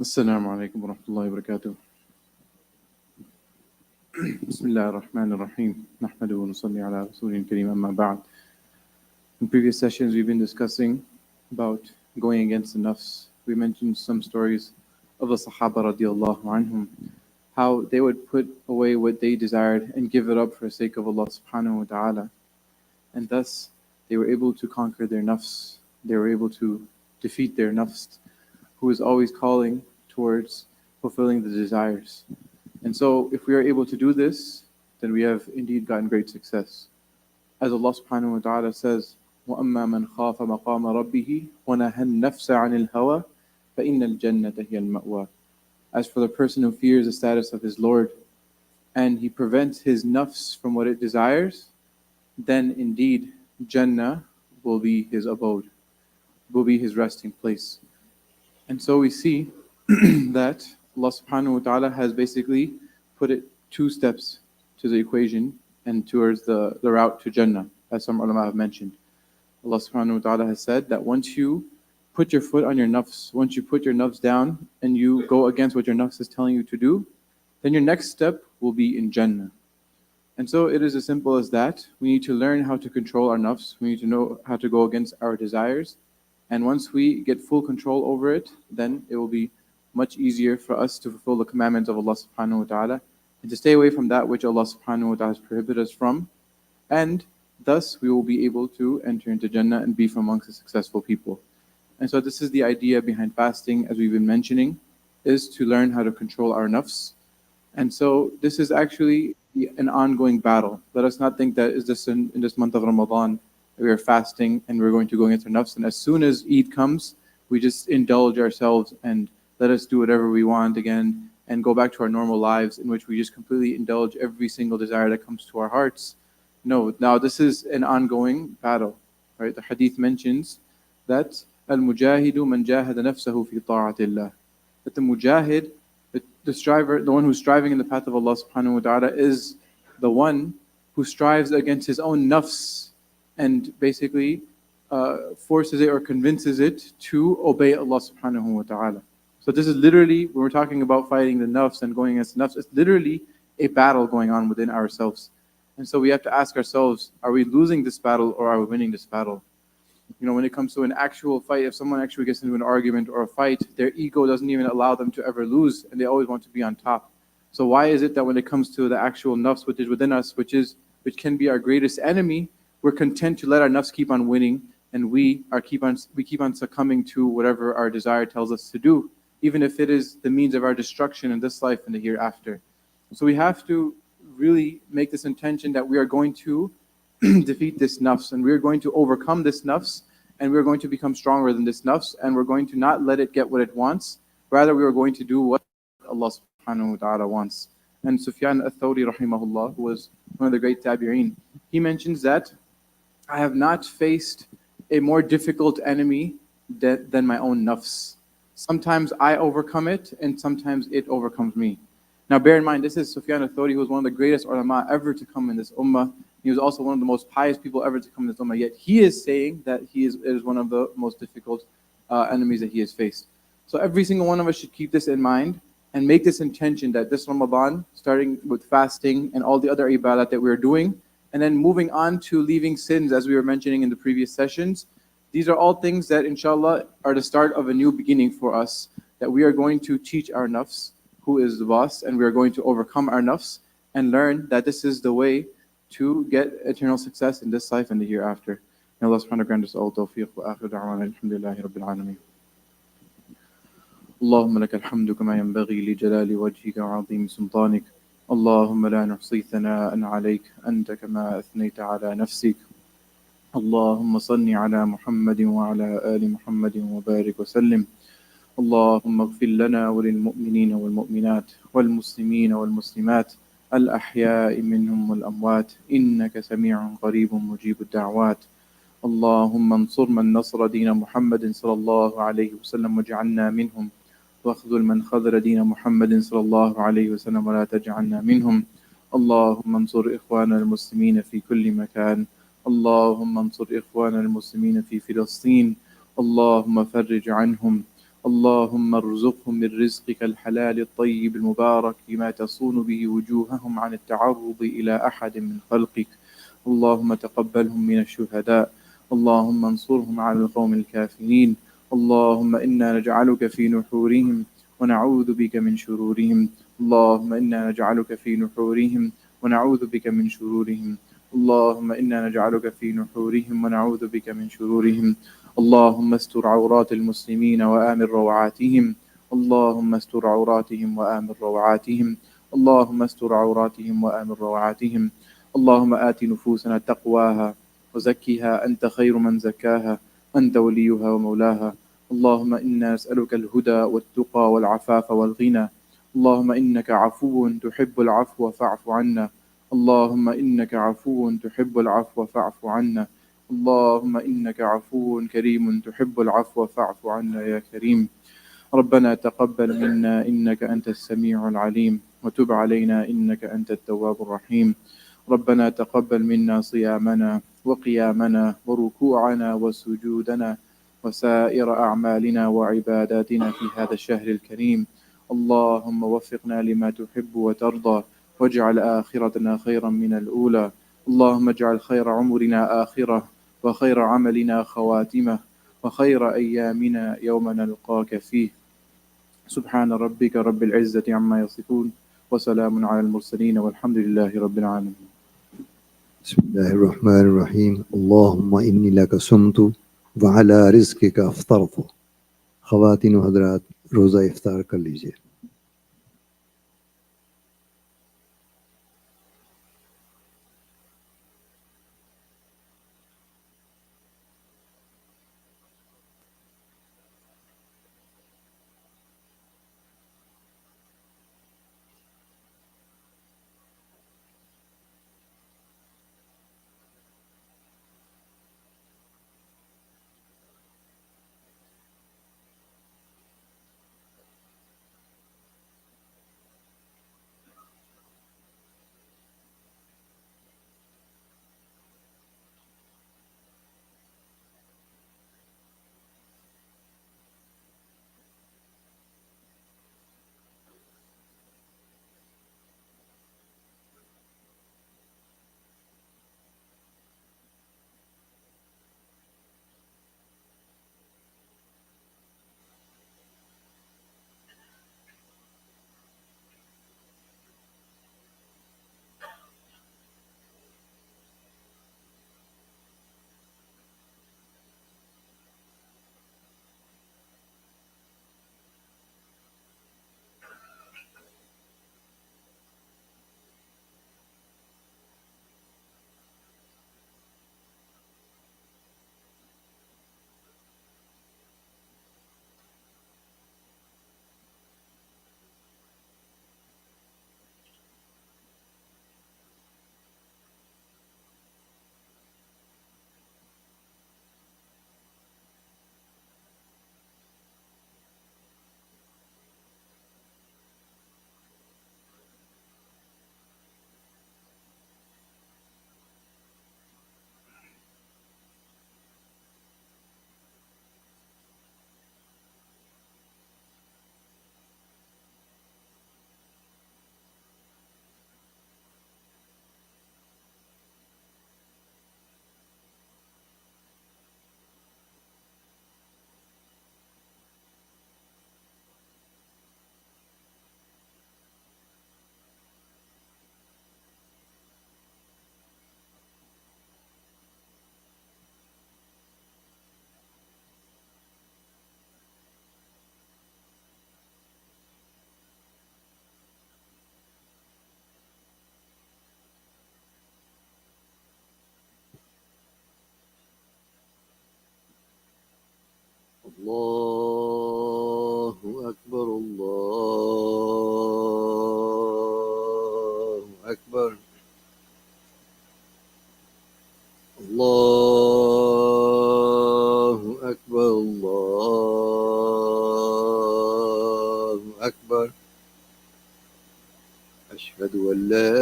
Assalamu alaikum wa rahmatullahi wa barakatuh. Bismillah ar-Rahman ar-Rahim. Nahmadu wa nusalli ala Rasulin Kareem amma ba'd. In previous sessions, we've been discussing about going against the nafs. We mentioned some stories of the Sahaba radiallahu anhum, how they would put away what they desired and give it up for the sake of Allah subhanahu wa ta'ala. And thus, they were able to conquer their nafs. They were able to defeat their nafs, who is always calling towards fulfilling the desires. And so if we are able to do this, then we have indeed gotten great success. As Allah subhanahu wa ta'ala says, وَأَمَّا مَنْ خَافَ مَقَامَ رَبِّهِ وَنَهَى النَّفْسَ عَنِ الْهَوَى فَإِنَّ الْجَنَّةَ هِيَ الْمَأْوَى. As for the person who fears the status of his Lord, and he prevents his nafs from what it desires, then indeed Jannah will be his abode, will be his resting place. And so we see that Allah subhanahu wa ta'ala has basically put it two steps to the equation and towards the route to Jannah, as some ulama have mentioned. Allah subhanahu wa ta'ala has said that once you put your foot on your nafs, once you put your nafs down and you go against what your nafs is telling you to do, then your next step will be in Jannah. And so it is as simple as that. We need to learn how to control our nafs. We need to know how to go against our desires. And once we get full control over it, then it will be much easier for us to fulfill the commandments of Allah subhanahu wa ta'ala and to stay away from that which Allah subhanahu wa ta'ala has prohibited us from. And thus we will be able to enter into Jannah and be from amongst the successful people. And so this is the idea behind fasting, as we've been mentioning, is to learn how to control our nafs. And so this is actually an ongoing battle. Let us not think that is this in this month of Ramadan, we are fasting and we're going to go against our nafs, and as soon as Eid comes, we just indulge ourselves and let us do whatever we want again and go back to our normal lives in which we just completely indulge every single desire that comes to our hearts. No, now this is an ongoing battle, right? The hadith mentions that al-mujahidu man jahada nafsahu fi ta'atillah. That the mujahid, the striver, the one who's striving in the path of Allah subhanahu wa ta'ala, is the one who strives against his own nafs and basically forces it or convinces it to obey Allah subhanahu wa ta'ala. So this is literally, when we're talking about fighting the nafs and going against the nafs, it's literally a battle going on within ourselves. And so we have to ask ourselves, are we losing this battle or are we winning this battle? You know, when it comes to an actual fight, if someone actually gets into an argument or a fight, their ego doesn't even allow them to ever lose, and they always want to be on top. So why is it that when it comes to the actual nafs which is within us, which can be our greatest enemy, we're content to let our nafs keep on winning, and we keep on succumbing to whatever our desire tells us to do, even if it is the means of our destruction in this life and the hereafter. So we have to really make this intention that we are going to defeat this nafs, and we are going to overcome this nafs, and we are going to become stronger than this nafs, and we're going to not let it get what it wants. Rather, we are going to do what Allah subhanahu wa ta'ala wants. And Sufyan al-Thawri rahimahullah, who was one of the great tabi'een, he mentions that I have not faced a more difficult enemy than my own nafs. Sometimes I overcome it, and sometimes it overcomes me. Now bear in mind, this is Sufyan al-Thawri, who was one of the greatest ulama ever to come in this ummah. He was also one of the most pious people ever to come in this ummah, yet he is saying that it is one of the most difficult enemies that he has faced. So every single one of us should keep this in mind and make this intention that this Ramadan, starting with fasting and all the other ibadat that we're doing, and then moving on to leaving sins, as we were mentioning in the previous sessions, these are all things that inshallah are the start of a new beginning for us, that we are going to teach our nafs who is the boss, and we are going to overcome our nafs and learn that this is the way to get eternal success in this life and the hereafter. May Allah subhanahu wa ta'ala grant us all tawfiq wa akhir da'wana alhamdulillahi rabbil alameen. اللهم لك الحمد كما ينبغي لجلال وجهك وعظيم سلطانك. اللهم لا نحصي ثناء عليك أنت كما أثنيت على نفسك. اللهم صل على محمد وعلى آل محمد وبارك وسلم. اللهم اغفر لنا وللمؤمنين والمؤمنات والمسلمين والمسلمات الأحياء منهم والأموات إنك سميع قريب مجيب الدعوات. اللهم انصر من نصر دين محمد صلى الله عليه وسلم واجعلنا منهم، واخذل من خذل دين محمد صلى الله عليه وسلم ولا تجعلنا منهم. اللهم انصر إخواننا المسلمين في كل مكان. اللهم انصر إخواننا المسلمين في فلسطين. اللهم فرج عنهم. اللهم ارزقهم من رزقك الحلال الطيب المبارك ما تصون به وجوههم عن التعرض إلى أحد من خلقك. اللهم تقبلهم من الشهداء. اللهم انصرهم على القوم الكافرين. اللهم إنا نجعلك في نحورهم ونعوذ بك من شرورهم. اللهم إنا نجعلك في نحورهم ونعوذ بك من شرورهم. اللهم إنا نجعلك في نحورهم ونعوذ بك من شرورهم. اللهم استر عورات المسلمين وآمن روعاتهم. اللهم استر عوراتهم وآمن روعاتهم. اللهم استر عوراتهم وآمن روعاتهم. اللهم آت نفوسنا تقواها وزكها أنت خير من زكاها، أنت وليها ومولاها. اللهم إنا نسألك الهدى والتقى والعفاف والغنى. اللهم إنك عفو تحب العفو فاعف عنا. اللهم إنك عفو تحب العفو فاعف عنا. اللهم إنك عفو كريم تحب العفو فاعف عنا يا كريم. ربنا تقبل منا إنك أنت السميع العليم وتب علينا إنك أنت التواب الرحيم. ربنا تقبل منا صيامنا وقيامنا وركوعنا وسجودنا وسائر أعمالنا وعباداتنا في هذا الشهر الكريم. اللهم وفقنا لما تحب وترضى واجعل آخرتنا خيرا من الأولى. اللهم اجعل خير عمرنا آخرة وخير عملنا خواتمة وخير أيامنا يوم نلقاك فيه. سبحان ربك رب العزة عما يصفون وسلام على المرسلين والحمد لله رب العالمين. Bismillahirrahmanirrahim. Allahumma inni laka sumtu wa ala rizqika aftartu. ख़वातीन व हज़रात, रोज़ा इफ्तार कर लीजिए। Allahu Akbar, Allahu Akbar, Allahu Akbar, Allahu Akbar. Ashhadu an la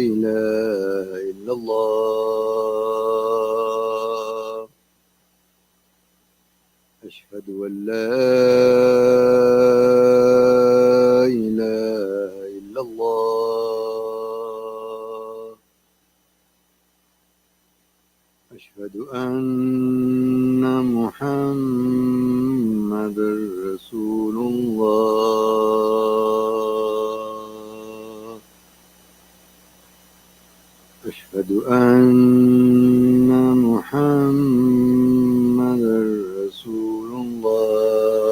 ilaha illallah. أن لا إله إلا الله أشهد أن محمد رسول الله أشهد أن محمد رسول الله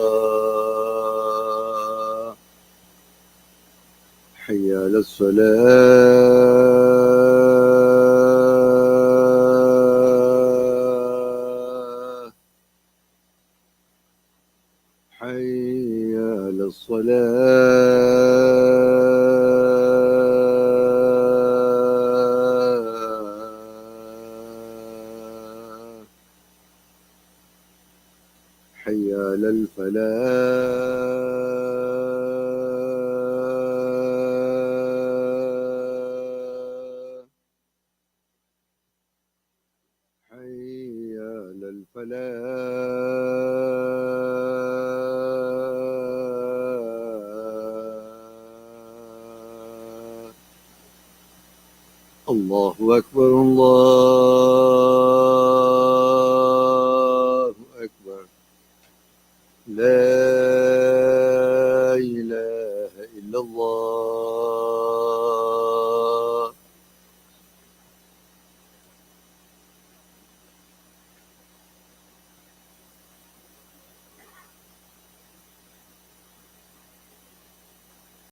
حي على الصلاة حي على الصلاة حي على الفلاح حي على الفلاح الله أكبر الله